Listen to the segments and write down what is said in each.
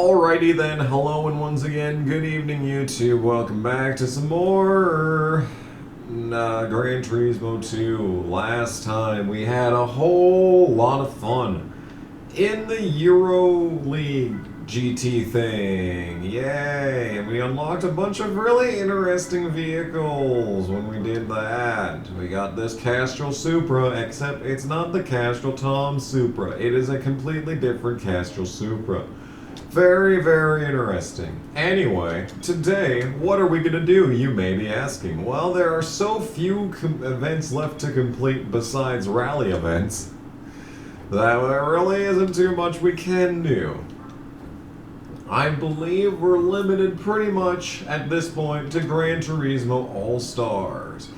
Alrighty then, hello and once again, good evening YouTube. Welcome back to some more Gran Turismo 2. Last time we had a whole lot of fun in the Euro League GT thing. Yay! And we unlocked a bunch of really interesting vehicles when we did that. We got this Castrol Supra, except it's not the Castrol Tom Supra. It is a completely different Castrol Supra. Very, very interesting. Anyway, today, what are we going to do, you may be asking? Well, there are so few events left to complete besides rally events that there really isn't too much we can do. I believe we're limited pretty much at this point to Gran Turismo All-Stars.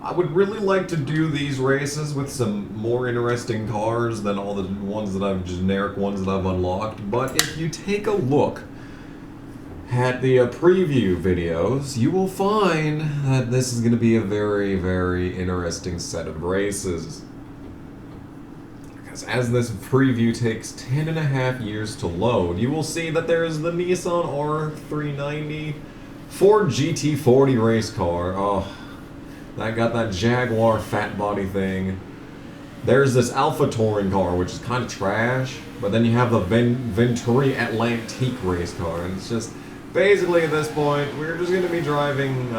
I would really like to do these races with some more interesting cars than all the ones that generic ones that I've unlocked, but if you take a look at the preview videos, you will find that this is going to be a very, very interesting set of races. Because as this preview takes 10.5 years to load, you will see that there is the Nissan R390 Ford GT40 race car. Oh, that got that Jaguar fat body thing. There's this Alpha Touring car, which is kind of trash. But then you have the Venturi Atlantique race car. And it's just, basically at this point, we're just going to be driving,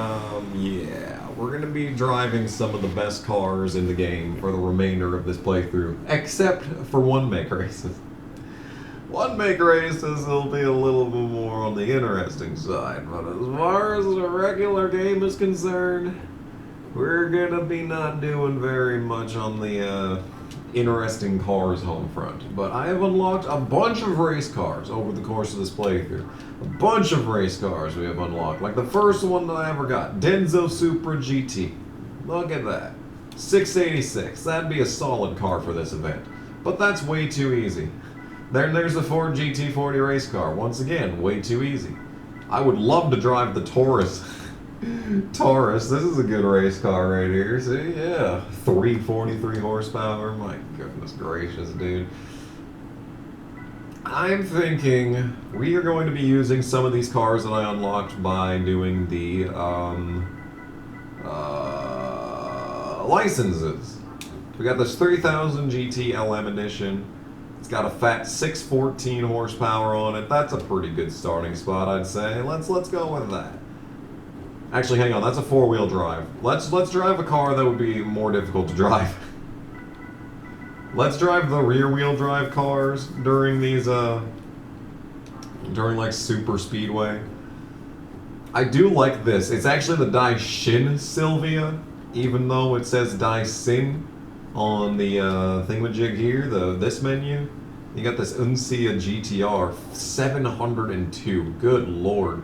we're going to be driving some of the best cars in the game for the remainder of this playthrough. Except for one-make races. One-make races will be a little bit more on the interesting side. But as far as the regular game is concerned, we're gonna be not doing very much on the interesting cars home front. But I have unlocked a bunch of race cars over the course of this playthrough. A bunch of race cars we have unlocked. Like the first one that I ever got, Denso Supra GT. Look at that. 686. That'd be a solid car for this event. But that's way too easy. There's the Ford GT40 race car. Once again, way too easy. I would love to drive the Torres. Torres, this is a good race car right here. See, yeah, 343 horsepower. My goodness gracious, dude. I'm thinking we are going to be using some of these cars that I unlocked by doing the licenses. We got this 3000 GT LM edition. It's got a fat 614 horsepower on it. That's a pretty good starting spot, I'd say. Let's go with that. Actually, hang on, that's a four-wheel drive. Let's drive a car that would be more difficult to drive. Let's drive the rear-wheel drive cars during these, during like super speedway. I do like this. It's actually the Daishin Sylvia, even though it says Daisin on the thingamajig here, this menu. You got this Uncia GTR 702. Good lord.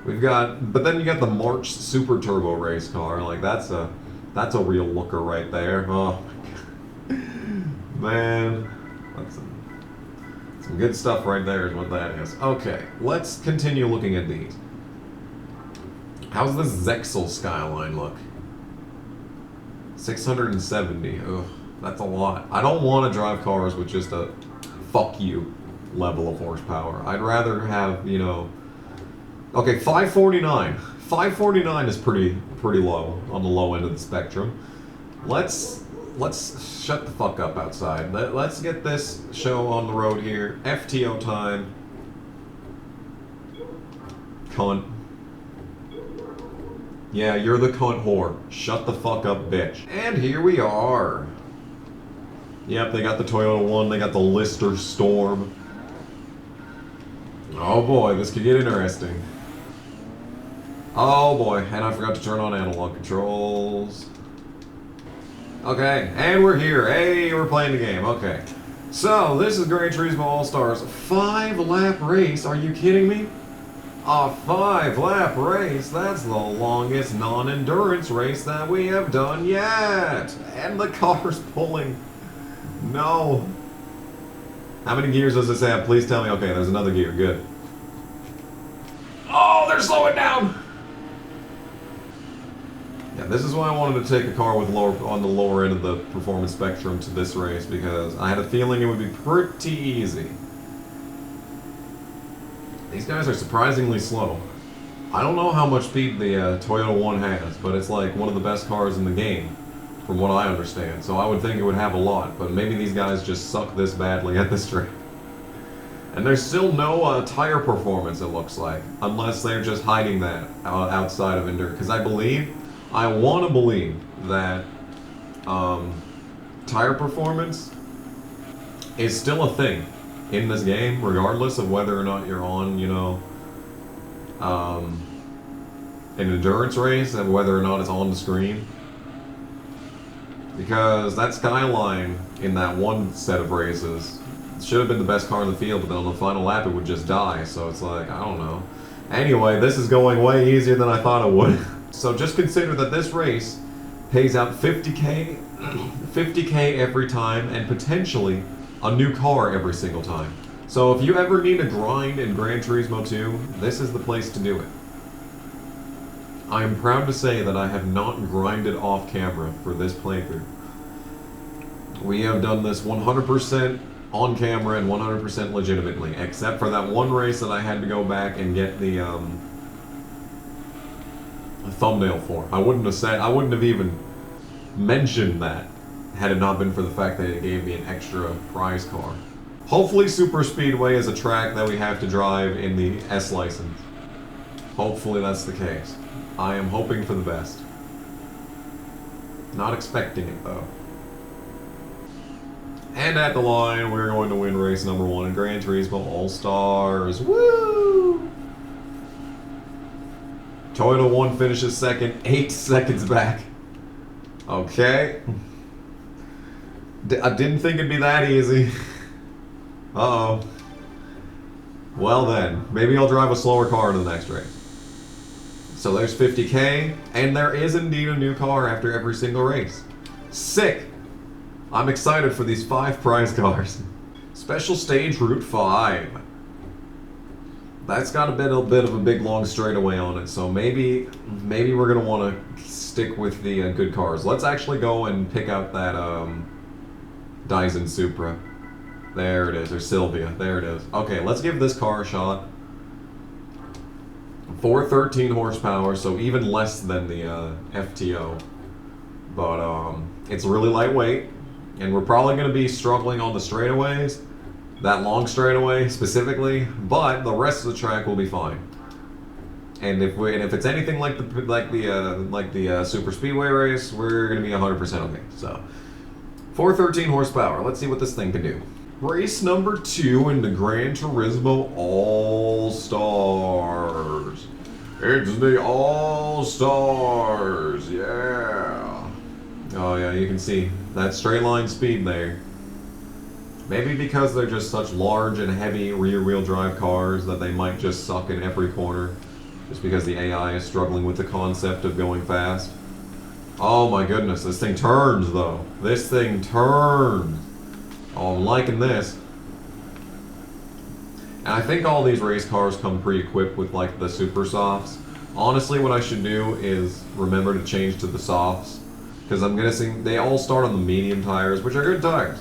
We've got, but then you got the March Super Turbo race car. Like that's a real looker right there. Oh my god, man, that's some good stuff right there is what that is. Okay, let's continue looking at these. How's this Zexel Skyline look? 670. Ugh, that's a lot. I don't want to drive cars with just a fuck you level of horsepower. I'd rather have, you know. Okay, 549. 549 is pretty low, on the low end of the spectrum. Let's shut the fuck up outside. Let's get this show on the road here. FTO time. Cunt. Yeah, you're the cunt whore. Shut the fuck up, bitch. And here we are. Yep, they got the Toyota 1, they got the Lister Storm. Oh boy, this could get interesting. Oh boy, and I forgot to turn on analog controls. Okay, and we're here. Hey, we're playing the game. Okay. So, this is Gran Turismo All-Stars 5-lap race. Are you kidding me? A 5-lap race? That's the longest non-endurance race that we have done yet. And the car's pulling. No. How many gears does this have? Please tell me. Okay, there's another gear. Good. Oh, they're slowing down! Yeah, this is why I wanted to take a car with on the lower end of the performance spectrum to this race, because I had a feeling it would be pretty easy. These guys are surprisingly slow. I don't know how much speed the Toyota 1 has, but it's like one of the best cars in the game, from what I understand. So I would think it would have a lot, but maybe these guys just suck this badly at this track. And there's still no tire performance, it looks like, unless they're just hiding that outside of Endure. Because I want to believe that tire performance is still a thing in this game, regardless of whether or not you're on, you know, an endurance race, and whether or not it's on the screen. Because that Skyline in that one set of races should have been the best car in the field, but then on the final lap it would just die, so it's like, I don't know. Anyway, this is going way easier than I thought it would. So just consider that this race pays out 50K, 50K every time, and potentially a new car every single time. So if you ever need a grind in Gran Turismo 2, this is the place to do it. I am proud to say that I have not grinded off camera for this playthrough. We have done this 100% on camera and 100% legitimately, except for that one race that I had to go back and get the thumbnail for. I wouldn't have even mentioned that had it not been for the fact that it gave me an extra prize car. Hopefully Super Speedway is a track that we have to drive in the S license. Hopefully that's the case. I am hoping for the best. Not expecting it though. And at the line, we're going to win race number 1 in Gran Turismo All-Stars. Woo! Toyota 1 finishes second, 8 seconds back. Okay. I didn't think it'd be that easy. Uh-oh. Well then, maybe I'll drive a slower car in the next race. So there's 50K, and there is indeed a new car after every single race. Sick! I'm excited for these 5 prize cars. Special stage Route 5. That's got a bit of a big long straightaway on it, so maybe we're gonna want to stick with the good cars. Let's actually go and pick out that Dyson Supra. There it is, or Sylvia. There it is. Okay, let's give this car a shot. 413 horsepower, so even less than the FTO. But it's really lightweight. And we're probably going to be struggling on the straightaways, that long straightaway specifically, but the rest of the track will be fine. And if it's anything like the Super Speedway race, we're going to be 100% okay. So 413 horsepower. Let's see what this thing can do. Race number 2 in the Gran Turismo All-Stars. It's the All-Stars. Yeah. Oh yeah, you can see that straight line speed there. Maybe because they're just such large and heavy rear-wheel drive cars that they might just suck in every corner, just because the AI is struggling with the concept of going fast. Oh my goodness, this thing turns though. This thing turns. Oh, I'm liking this. And I think all these race cars come pre-equipped with like the super softs. Honestly, what I should do is remember to change to the softs. Because I'm guessing they all start on the medium tires, which are good tires.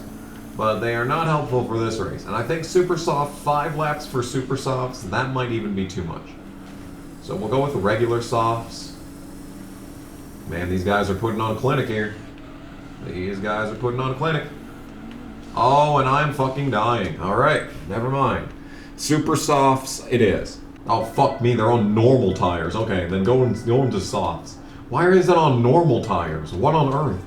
But they are not helpful for this race. And I think super soft, 5 laps for super softs, that might even be too much. So we'll go with the regular softs. Man, these guys are putting on a clinic here. These guys are putting on a clinic. Oh, and I'm fucking dying. Alright, never mind. Super softs it is. Oh, fuck me, they're on normal tires. Okay, then go into softs. Why is it on normal tires? What on earth?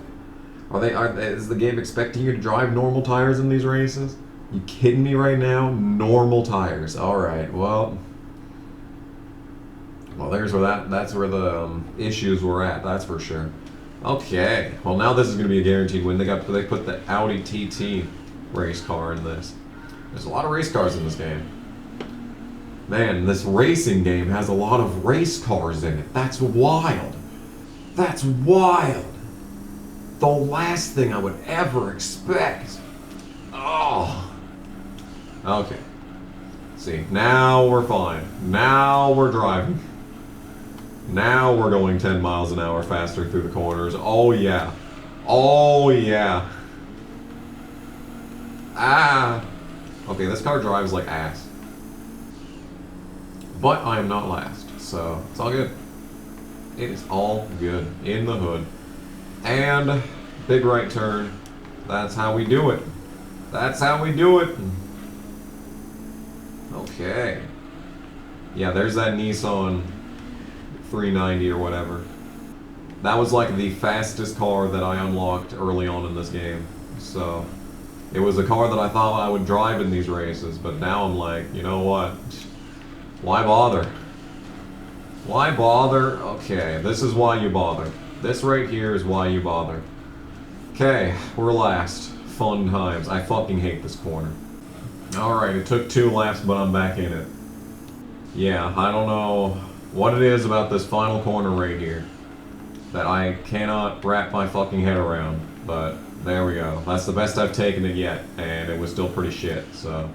Is the game expecting you to drive normal tires in these races? You kidding me right now? Normal tires. Alright, well, that's where the issues were at, that's for sure. Okay, well now this is going to be a guaranteed win. They put the Audi TT race car in this. There's a lot of race cars in this game. Man, this racing game has a lot of race cars in it. That's wild. That's wild. The last thing I would ever expect. Oh. Okay. See, now we're fine. Now we're driving. Now we're going 10 miles an hour faster through the corners. Oh yeah. Oh yeah. Ah. Okay, this car drives like ass. But I am not last, so it's all good. It is all good in the hood. And big right turn. That's how we do it. That's how we do it. Okay. Yeah, there's that Nissan 390 or whatever. That was like the fastest car that I unlocked early on in this game. So, it was a car that I thought I would drive in these races, but now I'm like, you know what? Why bother? Why bother? Okay, this is why you bother. This right here is why you bother. Okay, we're last. Fun times. I fucking hate this corner. Alright, it took 2 laps, but I'm back in it. Yeah, I don't know what it is about this final corner right here that I cannot wrap my fucking head around, but there we go. That's the best I've taken it yet, and it was still pretty shit, so...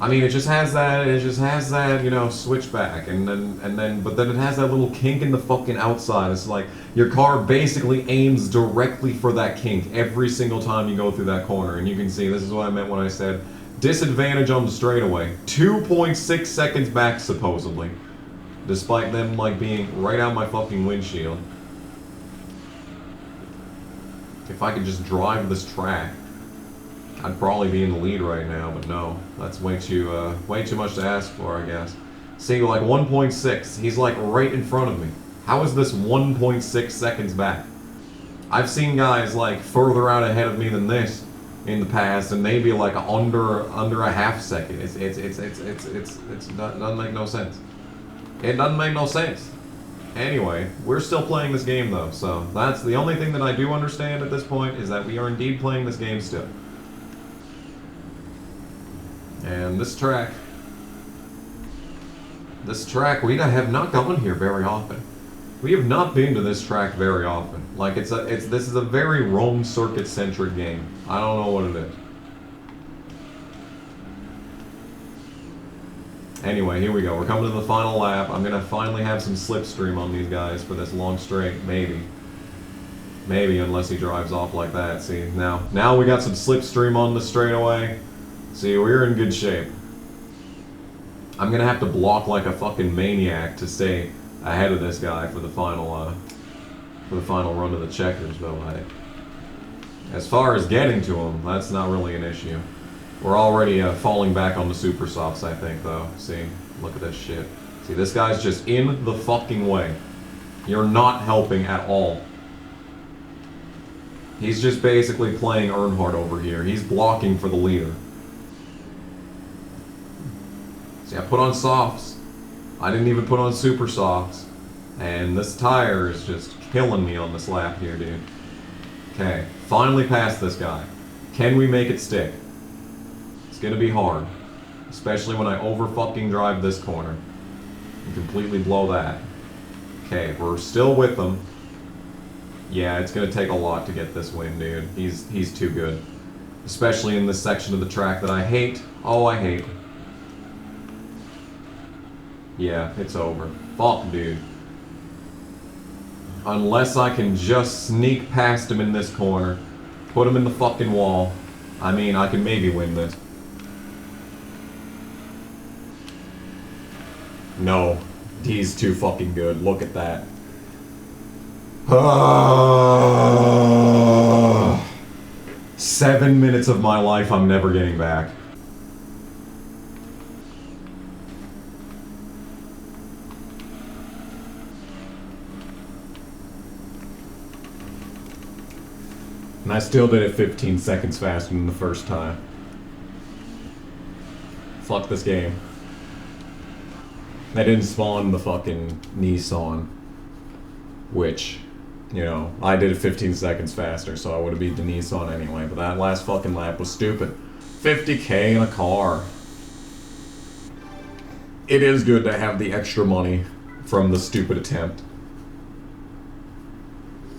I mean, it just has that, you know, switchback, but then it has that little kink in the fucking outside. It's like, your car basically aims directly for that kink every single time you go through that corner, and you can see, this is what I meant when I said, disadvantage on the straightaway. 2.6 seconds back, supposedly. Despite them, like, being right out my fucking windshield. If I could just drive this track, I'd probably be in the lead right now, but no. That's way too much to ask for, I guess. See, like 1.6, he's like right in front of me. How is this 1.6 seconds back? I've seen guys like further out ahead of me than this in the past, and maybe like under a half second. It doesn't make no sense. It doesn't make no sense. Anyway, we're still playing this game though, so that's the only thing that I do understand at this point, is that we are indeed playing this game still. And this track, we have not gone here very often. We have not been to this track very often. Like this is a very Rome circuit centric game. I don't know what it is. Anyway, here we go. We're coming to the final lap. I'm gonna finally have some slipstream on these guys for this long straight, maybe. Maybe, unless he drives off like that. See, now we got some slipstream on the straightaway. See, we're in good shape. I'm gonna have to block like a fucking maniac to stay ahead of this guy for the final run of the checkers, though. As far as getting to him, that's not really an issue. We're already falling back on the super softs, I think, though. See, look at this shit. See, this guy's just in the fucking way. You're not helping at all. He's just basically playing Earnhardt over here. He's blocking for the leader. See, I put on softs. I didn't even put on super softs. And this tire is just killing me on this lap here, dude. Okay, finally past this guy. Can we make it stick? It's gonna be hard. Especially when I over-fucking drive this corner. And completely blow that. Okay, we're still with them. Yeah, it's gonna take a lot to get this win, dude. He's too good. Especially in this section of the track that I hate. Oh, I hate. Yeah, it's over. Fuck, dude. Unless I can just sneak past him in this corner, put him in the fucking wall, I mean, I can maybe win this. No. He's too fucking good. Look at that. 7 minutes of my life I'm never getting back. And I still did it 15 seconds faster than the first time. Fuck this game. I didn't spawn the fucking Nissan. Which, you know, I did it 15 seconds faster, so I would have beat the Nissan anyway. But that last fucking lap was stupid. 50K in a car. It is good to have the extra money from the stupid attempt.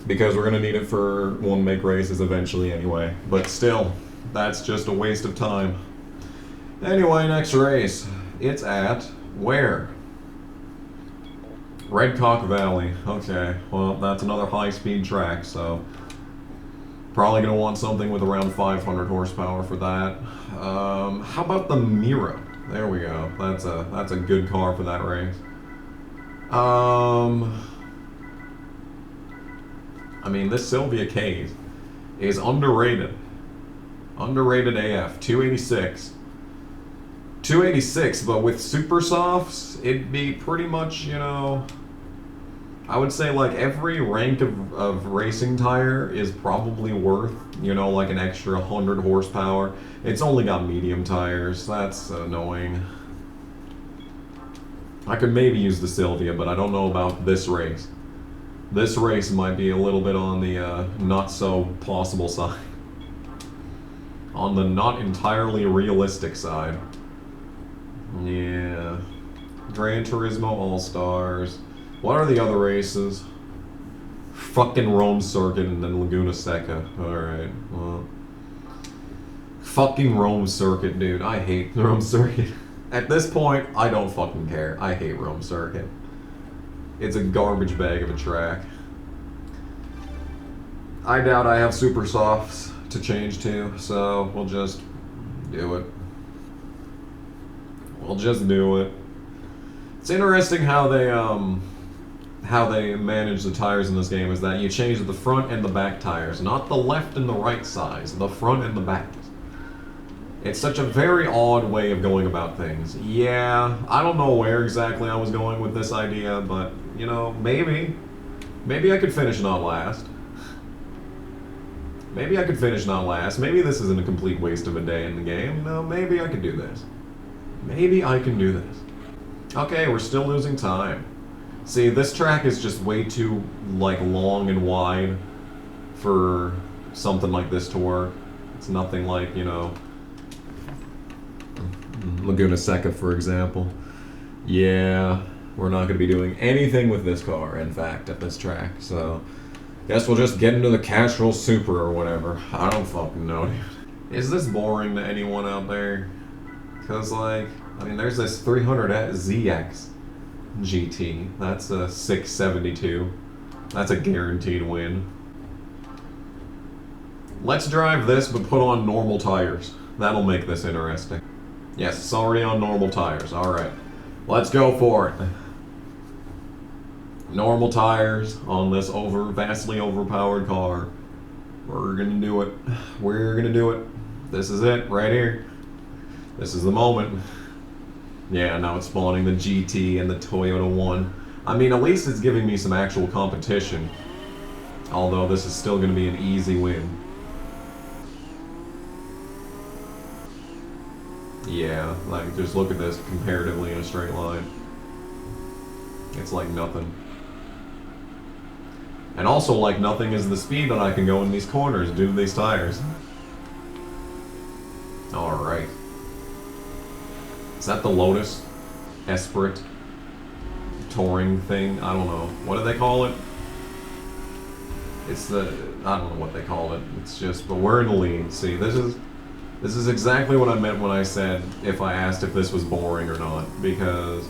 Because we're going to need it for one-make races eventually anyway. But still, that's just a waste of time. Anyway, next race. It's at where? Red Cock Valley. Okay, well, that's another high-speed track, so probably going to want something with around 500 horsepower for that. How about the Mira? There we go. That's a good car for that race. I mean, this Sylvia case is underrated. Underrated AF. 286. 286, but with super softs, it'd be pretty much, you know, I would say like every rank of racing tire is probably worth, you know, like an extra 100 horsepower. It's only got medium tires. That's annoying. I could maybe use the Sylvia, but I don't know about this race. This race might be a little bit on the not so possible side. On the not entirely realistic side. Yeah. Gran Turismo All-Stars. What are the other races? Fucking Rome Circuit and then Laguna Seca. Alright, well. Fucking Rome Circuit, dude. I hate Rome Circuit. At this point, I don't fucking care. I hate Rome Circuit. It's a garbage bag of a track. I doubt I have super softs to change to, so we'll just do it. We'll just do it. It's interesting how they manage the tires in this game is that you change the front and the back tires, not the left and the right sides, the front and the back. It's such a very odd way of going about things. Yeah, I don't know where exactly I was going with this idea, but, you know, maybe I could finish not last. Maybe I could finish not last. Maybe this isn't a complete waste of a day in the game. You know, maybe I could do this. Maybe I can do this. Okay, we're still losing time. See, this track is just way too, like, long and wide for something like this to work. It's nothing like, you know, Laguna Seca, for example. Yeah, we're not going to be doing anything with this car, in fact, at this track, so guess we'll just get into the Castrol Super or whatever. I don't fucking know, dude. Is this boring to anyone out there? Because, like, I mean, there's this 300ZX GT. That's a 672. That's a guaranteed win. Let's drive this, but put on normal tires. That'll make this interesting. Yes, it's already on normal tires. Alright. Let's go for it. Normal tires on this vastly overpowered car. We're gonna do it. We're gonna do it. This is it, right here. This is the moment. Yeah, now it's spawning the GT and the Toyota 1. I mean, at least it's giving me some actual competition. Although this is still gonna be an easy win. Yeah, like, just look at this comparatively in a straight line. It's like nothing. And also, like nothing is the speed that I can go in these corners due to these tires. Alright. Is that the Lotus? Esprit? Touring thing? I don't know. What do they call it? It's the... I don't know what they call it. It's just... But we're in the lead. See, this is exactly what I meant when I said if I asked if this was boring or not. Because,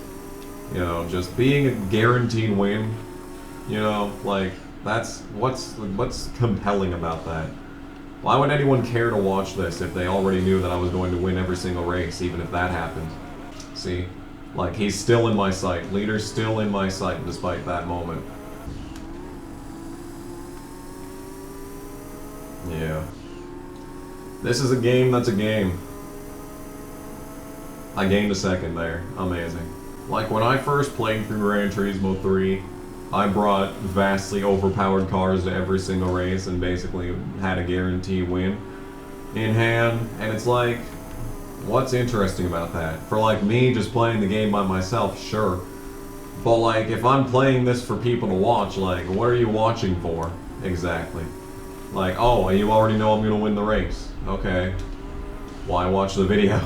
you know, just being a guaranteed win, you know, like, that's... What's compelling about that? Why would anyone care to watch this if they already knew that I was going to win every single race, even if that happened? See? Like, he's still in my sight. Leader's still in my sight despite that moment. Yeah. This is a game that's a game. I gained a second there. Amazing. Like, when I first played through Gran Turismo 3, I brought vastly overpowered cars to every single race and basically had a guaranteed win in hand. And it's like, what's interesting about that? For, like, me just playing the game by myself, sure. But, like, if I'm playing this for people to watch, like, what are you watching for exactly? Like, oh, you already know I'm gonna win the race. Okay. Why watch the video?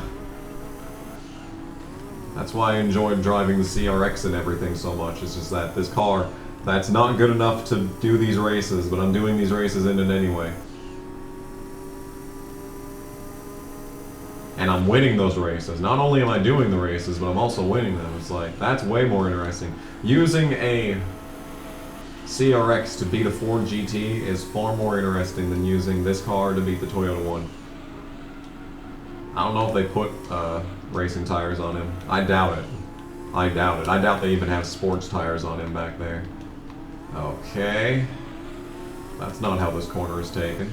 That's why I enjoyed driving the CRX and everything so much. It's just that this car, that's not good enough to do these races, but I'm doing these races in it anyway. And I'm winning those races. Not only am I doing the races, but I'm also winning them. It's like, that's way more interesting. Using a CRX to beat a Ford GT is far more interesting than using this car to beat the Toyota 1. I don't know if they put racing tires on him. I doubt it. I doubt it. I doubt they even have sports tires on him back there. Okay. That's not how this corner is taken.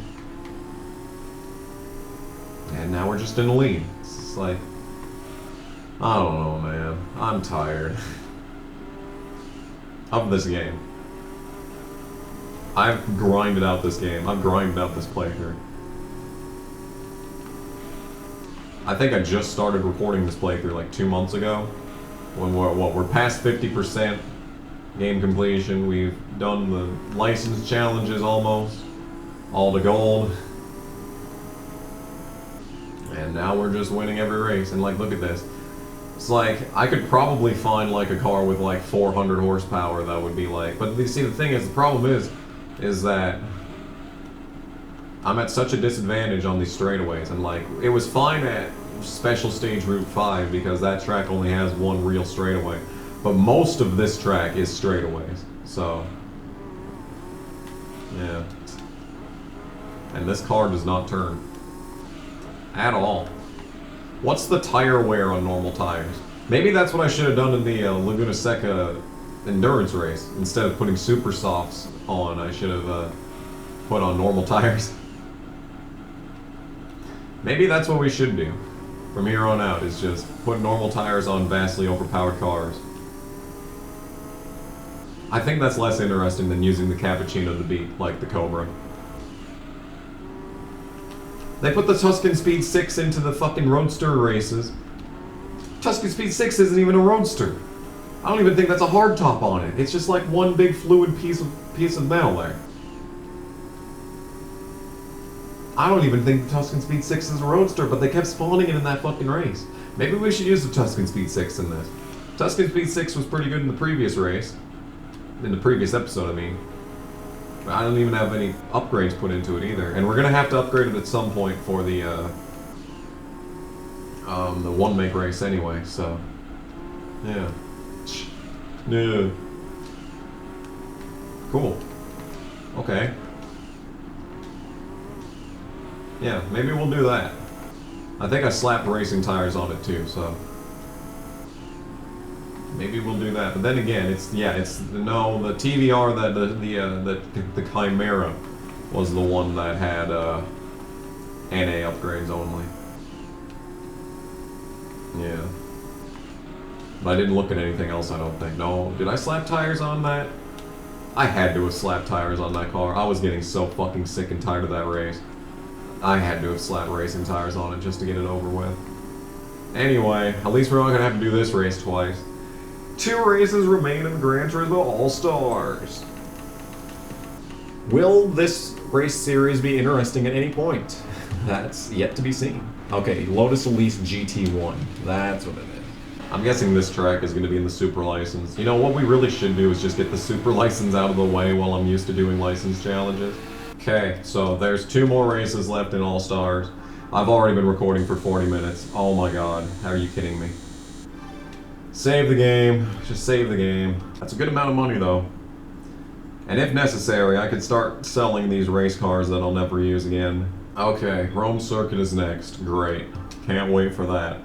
And now we're just in the lead. It's just like... I don't know, man. I'm tired. Of this game. I've grinded out this game. I've grinded out this playthrough. I think I just started recording this playthrough like 2 months ago. When we're past 50% game completion. We've done the license challenges almost. All to gold. And now we're just winning every race. And like, look at this. It's like, I could probably find like a car with like 400 horsepower that would be like... But you see, the thing is, the problem is that I'm at such a disadvantage on these straightaways. And like, it was fine at Special Stage Route 5 because that track only has one real straightaway. But most of this track is straightaways. So, yeah. And this car does not turn. At all. What's the tire wear on normal tires? Maybe that's what I should have done in the Laguna Seca endurance race. Instead of putting super softs on, I should have put on normal tires. Maybe that's what we should do from here on out, is just put normal tires on vastly overpowered cars. I think that's less interesting than using the cappuccino to beat, like the Cobra. They put the Tuscan Speed 6 into the fucking Roadster races. Tuscan Speed 6 isn't even a Roadster. I don't even think that's a hardtop on it. It's just like one big fluid piece of metal there. I don't even think the Tuscan Speed 6 is a Roadster, but they kept spawning it in that fucking race. Maybe we should use the Tuscan Speed 6 in this. Tuscan Speed 6 was pretty good in the previous race. In the previous episode, I mean. I don't even have any upgrades put into it either. And we're gonna have to upgrade it at some point for the one make race anyway, so. Yeah. Yeah. Cool. Okay. Yeah, maybe we'll do that. I think I slapped racing tires on it too, so. Maybe we'll do that. But then again, no, the TVR, the Chimera was the one that had NA upgrades only. Yeah. But I didn't look at anything else, I don't think. No, did I slap tires on that? I had to have slapped tires on that car. I was getting so fucking sick and tired of that race. I had to have slapped racing tires on it just to get it over with. Anyway, at least we're not gonna have to do this race twice. 2 races remain in the Gran Turismo All-Stars. Will this race series be interesting at any point? That's yet to be seen. Okay, Lotus Elise GT1. That's what it is. I'm guessing this track is going to be in the Super License. You know, what we really should do is just get the Super License out of the way while I'm used to doing license challenges. Okay, so there's 2 more races left in All-Stars. I've already been recording for 40 minutes. Oh my god, how are you kidding me? Save the game. Just save the game. That's a good amount of money, though. And if necessary, I could start selling these race cars that I'll never use again. Okay, Rome Circuit is next. Great. Can't wait for that.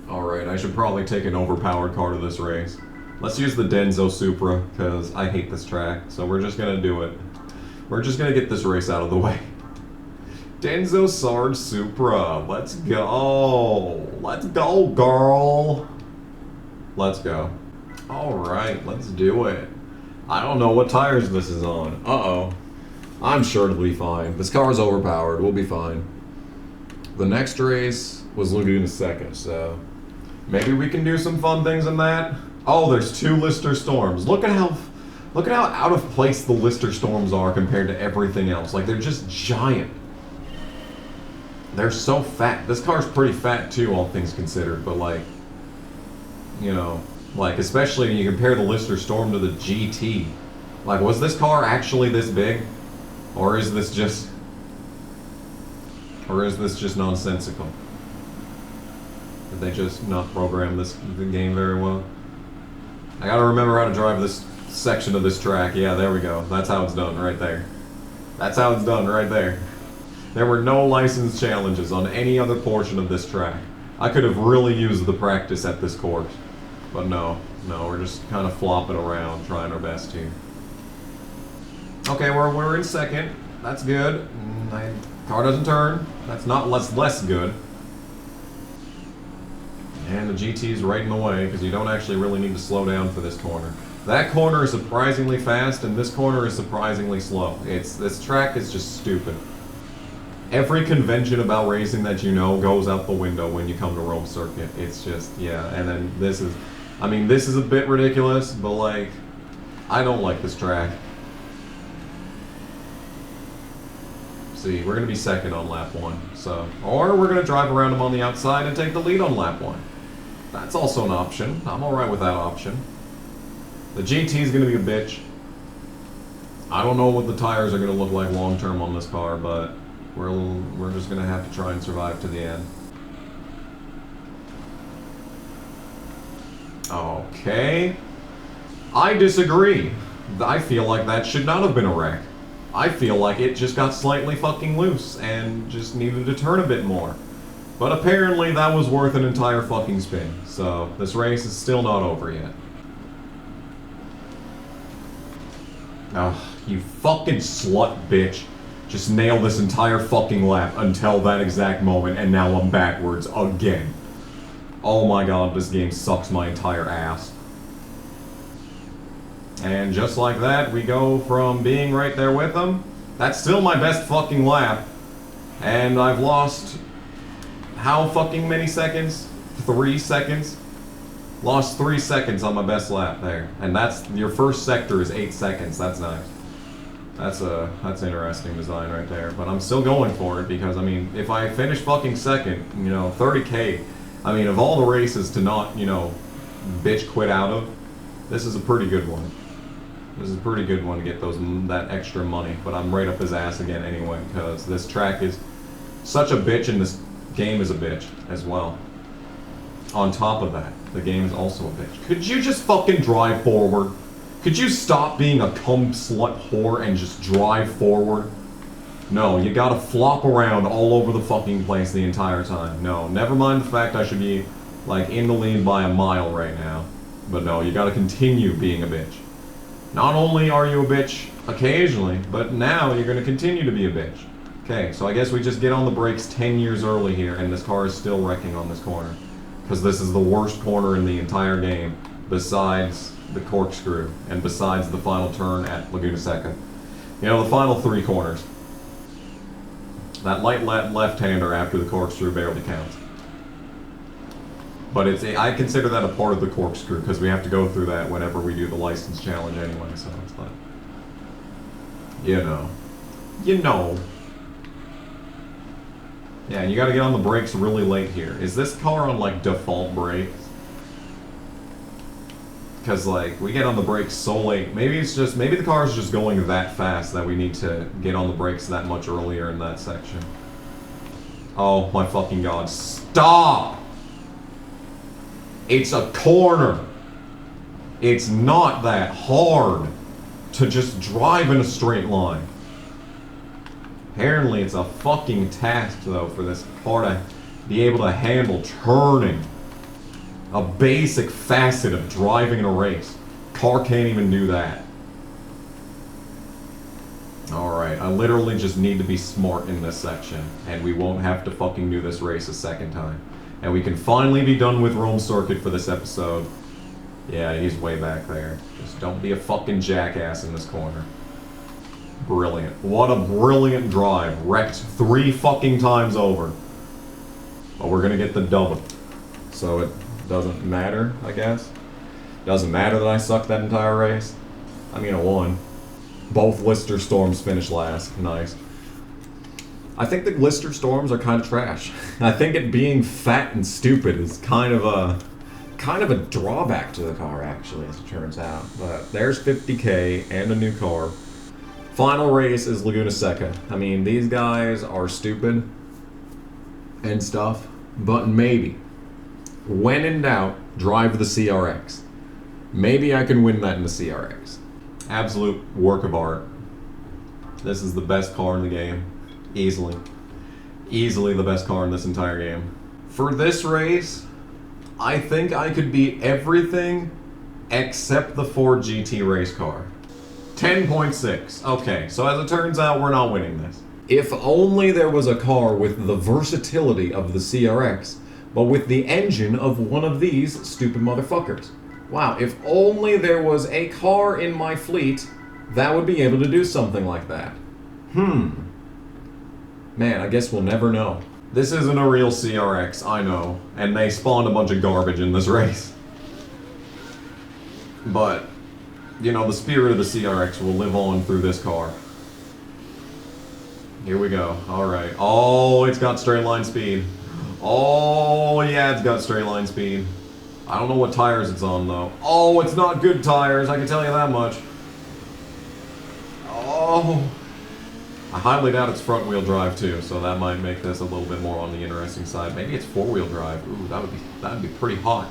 Alright, I should probably take an overpowered car to this race. Let's use the Denso Supra, because I hate this track, so we're just gonna do it. We're just gonna get this race out of the way. Denso Sarge Supra, let's go. Let's go, girl. Let's go. Alright, let's do it. I don't know what tires this is on. Uh-oh. I'm sure it'll be fine. This car's overpowered, we'll be fine. The next race was Laguna Seca, so maybe we can do some fun things in that. Oh, there's 2 Lister Storms. Look at how out of place the Lister Storms are compared to everything else. Like, they're just giant. They're so fat. This car's pretty fat too, all things considered, but like, you know, like, especially when you compare the Lister Storm to the GT. Like, was this car actually this big? Or is this just nonsensical? Did they just not program the game very well? I gotta remember how to drive this section of this track. Yeah, there we go. That's how it's done right there. That's how it's done right there. There were no license challenges on any other portion of this track. I could have really used the practice at this course. But no, we're just kind of flopping around, trying our best here. Okay, we're in second. That's good. Car doesn't turn. That's not less good. And the GT's right in the way, because you don't actually really need to slow down for this corner. That corner is surprisingly fast, and this corner is surprisingly slow. This track is just stupid. Every convention about racing that you know goes out the window when you come to Rome Circuit. It's just, yeah, and then this is, I mean, this is a bit ridiculous, but like, I don't like this track. See, we're gonna be second on lap 1, so, or we're gonna drive around them on the outside and take the lead on lap 1. That's also an option. I'm alright with that option. The GT is gonna be a bitch. I don't know what the tires are gonna look like long term on this car, but we're just gonna have to try and survive to the end. Okay. I disagree. I feel like that should not have been a wreck. I feel like it just got slightly fucking loose and just needed to turn a bit more. But apparently that was worth an entire fucking spin. So this race is still not over yet. Ugh, you fucking slut bitch. Just nail this entire fucking lap until that exact moment, and now I'm backwards again. Oh my god, this game sucks my entire ass. And just like that, we go from being right there with them. That's still my best fucking lap. And I've lost how fucking many seconds? 3 seconds? Lost 3 seconds on my best lap there. And that's, your first sector is 8 seconds. That's nice. That's interesting design right there. But I'm still going for it because, I mean, if I finish fucking second, you know, 30K, I mean, of all the races to not, you know, bitch quit out of, this is a pretty good one. This is a pretty good one to get that extra money. But I'm right up his ass again anyway because this track is such a bitch and this game is a bitch as well. On top of that, the game is also a bitch. Could you just fucking drive forward? Could you stop being a cum slut whore and just drive forward? No, you gotta flop around all over the fucking place the entire time. No, never mind the fact I should be, like, in the lead by a mile right now. But no, you gotta continue being a bitch. Not only are you a bitch occasionally, but now you're gonna continue to be a bitch. Okay, so I guess we just get on the brakes 10 years early here, and this car is still wrecking on this corner. Because this is the worst corner in the entire game, besides the corkscrew, and besides the final turn at Laguna Seca. You know, the final 3 corners. That light left-hander after the corkscrew barely counts. But I consider that a part of the corkscrew, because we have to go through that whenever we do the license challenge anyway, so it's fine. You know. You know. Yeah, and you gotta get on the brakes really late here. Is this car on, like, default brakes? Because, like, we get on the brakes so late. Maybe it's just, maybe the car is just going that fast that we need to get on the brakes that much earlier in that section. Oh my fucking god. Stop! It's a corner. It's not that hard to just drive in a straight line. Apparently it's a fucking task, though, for this car to be able to handle turning. A basic facet of driving in a race. Car can't even do that. Alright, I literally just need to be smart in this section, and we won't have to fucking do this race a second time. And we can finally be done with Rome Circuit for this episode. Yeah, he's way back there. Just don't be a fucking jackass in this corner. Brilliant. What a brilliant drive. Wrecked 3 fucking times over. But we're gonna get the double. So it doesn't matter, I guess. Doesn't matter that I sucked that entire race. I mean, I won. Both Lister Storms finished last. Nice. I think the Lister Storms are kind of trash. I think it being fat and stupid is kind of a drawback to the car, actually, as it turns out. But there's 50K and a new car. Final race is Laguna Seca. I mean, these guys are stupid and stuff, but maybe, when in doubt, drive the CRX. Maybe I can win that in the CRX. Absolute work of art. This is the best car in the game, easily. Easily the best car in this entire game. For this race, I think I could beat everything except the Ford GT race car. 10.6. Okay, so as it turns out, we're not winning this. If only there was a car with the versatility of the CRX, but with the engine of one of these stupid motherfuckers. Wow, if only there was a car in my fleet that would be able to do something like that. Man, I guess we'll never know. This isn't a real CRX, I know, and they spawned a bunch of garbage in this race. But, you know, the spirit of the CRX will live on through this car. Here we go. Alright. Oh, it's got straight line speed. Oh, yeah, it's got straight line speed. I don't know what tires it's on, though. Oh, it's not good tires, I can tell you that much. Oh. I highly doubt it's front wheel drive, too, so that might make this a little bit more on the interesting side. Maybe it's four wheel drive. Ooh, that'd be pretty hot.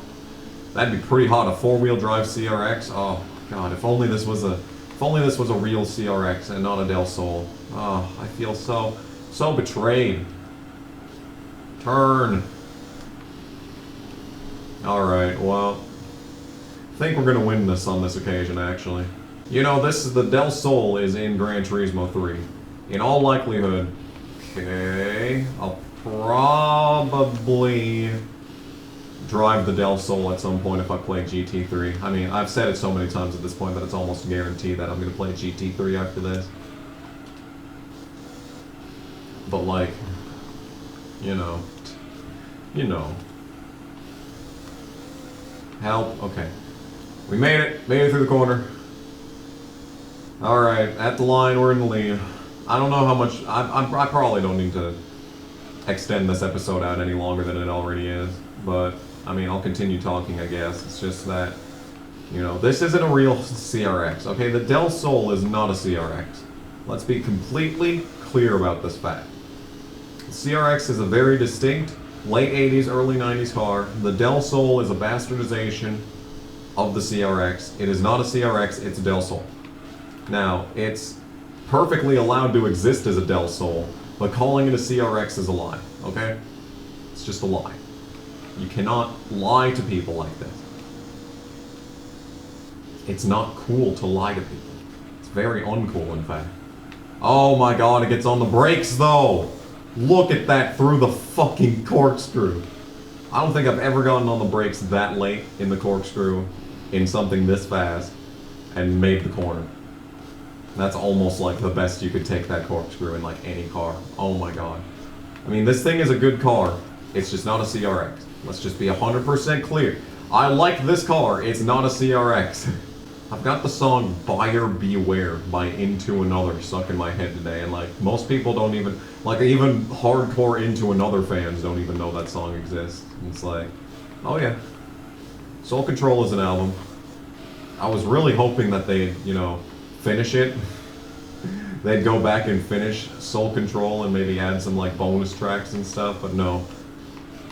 That'd be pretty hot. A four wheel drive CRX. Oh God, if only this was a real CRX and not a Del Sol. Oh, I feel so betrayed. Turn. Alright, well, I think we're gonna win this on this occasion, actually. You know, the Del Sol is in Gran Turismo 3. In all likelihood, okay, I'll probably drive the Del Sol at some point if I play GT3. I mean, I've said it so many times at this point that it's almost guaranteed that I'm going to play GT3 after this. But like, you know. Help, okay. We made it through the corner. Alright, at the line, we're in the lead. I don't know how much, I probably don't need to extend this episode out any longer than it already is, but, I mean, I'll continue talking, I guess. It's just that, you know, this isn't a real CRX, okay? The Del Sol is not a CRX. Let's be completely clear about this fact. The CRX is a very distinct, late 80s, early 90s car. The Del Sol is a bastardization of the CRX. It is not a CRX, it's a Del Sol. Now, it's perfectly allowed to exist as a Del Sol, but calling it a CRX is a lie, okay? It's just a lie. You cannot lie to people like this. It's not cool to lie to people. It's very uncool, in fact. Oh my God, it gets on the brakes, though! Look at that through the fucking corkscrew. I don't think I've ever gotten on the brakes that late in the corkscrew in something this fast and made the corner. That's almost like the best you could take that corkscrew in like any car. Oh my God. I mean, this thing is a good car. It's just not a CRX. Let's just be 100% clear. I like this car. It's not a CRX. I've got the song Buyer Beware by Into Another stuck in my head today, and like most people don't even, like even hardcore Into Another fans don't even know that song exists. It's like, oh yeah. Soul Control is an album. I was really hoping that they'd, you know, finish it. They'd go back and finish Soul Control and maybe add some like bonus tracks and stuff, but no.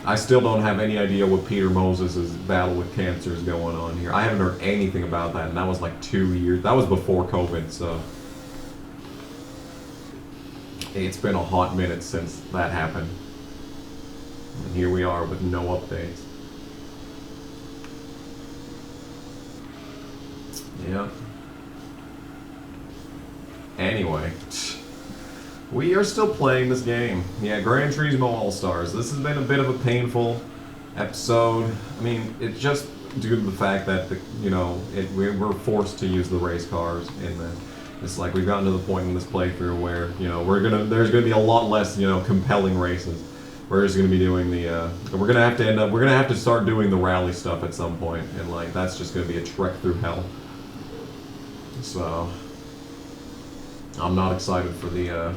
I still don't have any idea what Peter Moses' battle with cancer is going on here. I haven't heard anything about that, and that was like 2 years. That was before COVID, so it's been a hot minute since that happened. And here we are with no updates. Yeah. Anyway, we are still playing this game. Yeah, Gran Turismo All-Stars. This has been a bit of a painful episode. I mean, it's just due to the fact that, we're forced to use the race cars in this. It's like we've gotten to the point in this playthrough where, you know, there's gonna be a lot less, you know, compelling races. We're just gonna be doing we're gonna have to start doing the rally stuff at some point, and like, that's just gonna be a trek through hell. So, I'm not excited for the,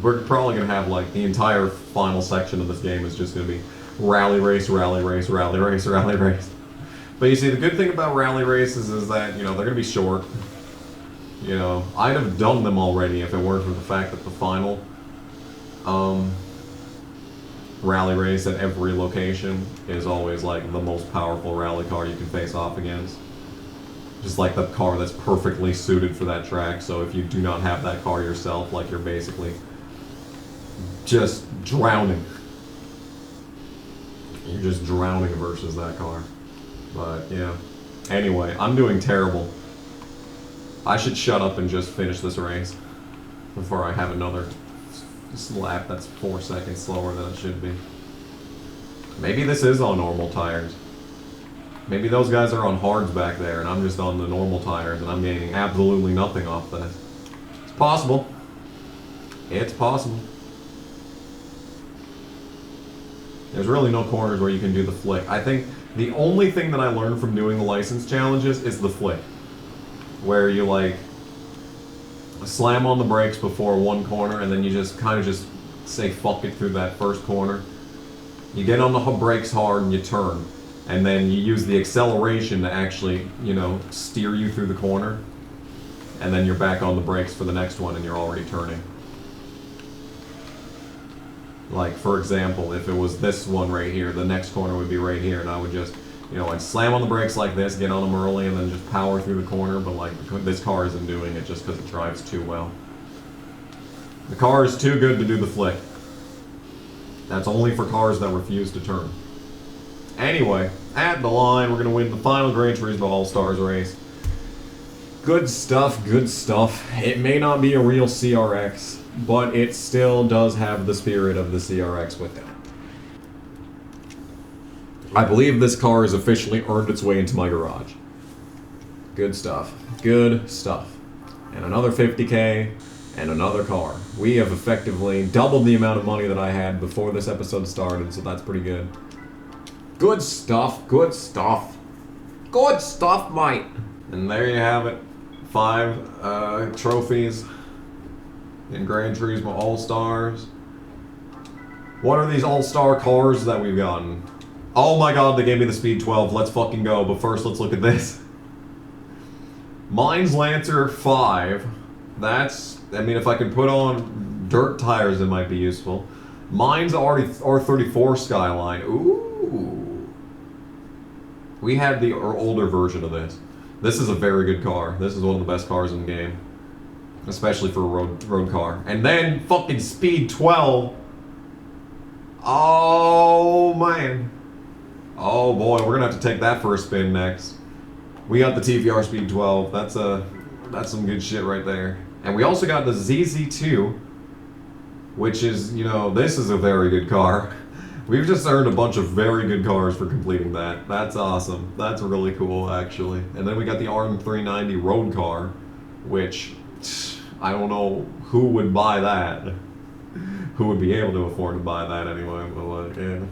we're probably going to have, like, the entire final section of this game is just going to be rally race, rally race, rally race, rally race. But you see, the good thing about rally races is that, you know, they're going to be short. You know, I'd have done them already if it weren't for the fact that the final, rally race at every location is always, like, the most powerful rally car you can face off against. Just like the car that's perfectly suited for that track, so if you do not have that car yourself, like, you're basically just drowning. You're just drowning versus that car. But yeah. Anyway, I'm doing terrible. I should shut up and just finish this race before I have another lap that's 4 seconds slower than it should be. Maybe this is on normal tires. Maybe those guys are on hards back there and I'm just on the normal tires and I'm gaining absolutely nothing off this. It's possible. It's possible. There's really no corners where you can do the flick. I think the only thing that I learned from doing the license challenges is the flick. Where you like slam on the brakes before one corner and then you just kind of just say fuck it through that first corner. You get on the brakes hard and you turn. And then you use the acceleration to actually, you know, steer you through the corner. And then you're back on the brakes for the next one and you're already turning. Like, for example, if it was this one right here, the next corner would be right here, and I would just, you know, I'd slam on the brakes like this, get on them early, and then just power through the corner, but like, this car isn't doing it just because it drives too well. The car is too good to do the flick. That's only for cars that refuse to turn. Anyway, at the line, we're going to win the final Gran Turismo All-Stars race. Good stuff, good stuff. It may not be a real CRX, but it still does have the spirit of the CRX with it. I believe this car has officially earned its way into my garage. Good stuff. Good stuff. And another 50K, and another car. We have effectively doubled the amount of money that I had before this episode started, so that's pretty good. Good stuff, good stuff. Good stuff, mate. And there you have it. 5 trophies in Gran Turismo All-Stars. What are these All-Star cars that we've gotten? Oh my god, they gave me the Speed 12. Let's fucking go. But first, let's look at this. Mine's Lancer 5. That's... I mean, if I could put on dirt tires, it might be useful. Mine's R34 Skyline. Ooh. We had the older version of this. This is a very good car. This is one of the best cars in the game. Especially for a road car. And then fucking Speed 12. Oh, man. Oh, boy. We're going to have to take that for a spin next. We got the TVR Speed 12. That's some good shit right there. And we also got the ZZ2. Which is, you know, this is a very good car. We've just earned a bunch of very good cars for completing that. That's awesome. That's really cool, actually. And then we got the RM390 road car, which I don't know who would buy that. Who would be able to afford to buy that anyway, but like, yeah.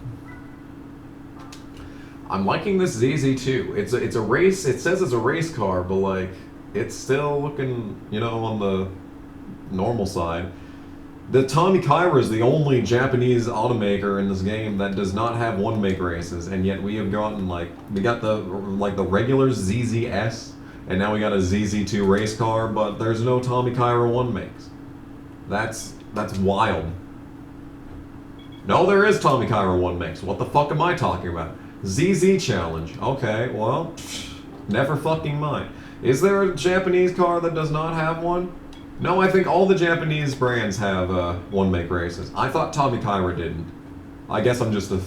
I'm liking this ZZ2. It's a race, it says it's a race car, but like, it's still looking, you know, on the normal side. The Tommy Kaira is the only Japanese automaker in this game that does not have one-make races, and yet we have gotten, like, we got the regular ZZS, and now we got a ZZ2 race car, but there's no Tommy Kaira one-makes. That's wild. No, there is Tommy Kaira one-makes. What the fuck am I talking about? ZZ Challenge. Okay, well, never fucking mind. Is there a Japanese car that does not have one? No, I think all the Japanese brands have one-make races. I thought Tommy Kaira didn't. I guess I'm just a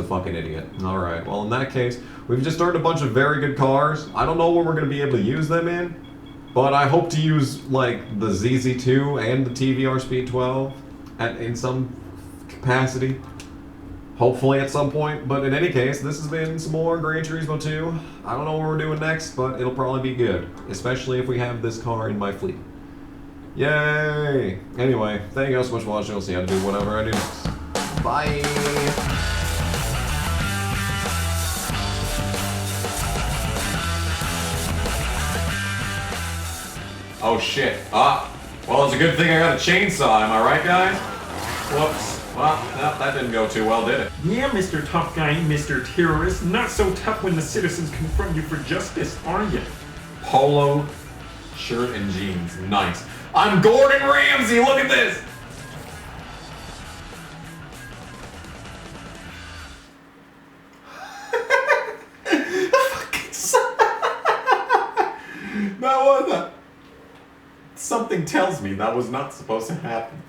fucking idiot. All right. Well, in that case, we've just earned a bunch of very good cars. I don't know where we're going to be able to use them in, but I hope to use like the ZZ2 and the TVR Speed 12 in some capacity. Hopefully at some point. But in any case, this has been some more Gran Turismo 2. I don't know what we're doing next, but it'll probably be good, especially if we have this car in my fleet. Yay! Anyway, thank you guys so much for watching. I'll see how to do whatever I do next. Bye! Oh shit. Well, it's a good thing I got a chainsaw, am I right, guys? Whoops. Well, no, that didn't go too well, did it? Yeah, Mr. Tough Guy, Mr. Terrorist. Not so tough when the citizens confront you for justice, are you? Polo shirt and jeans. Nice. I'm Gordon Ramsay, look at this! That was something tells me that was not supposed to happen.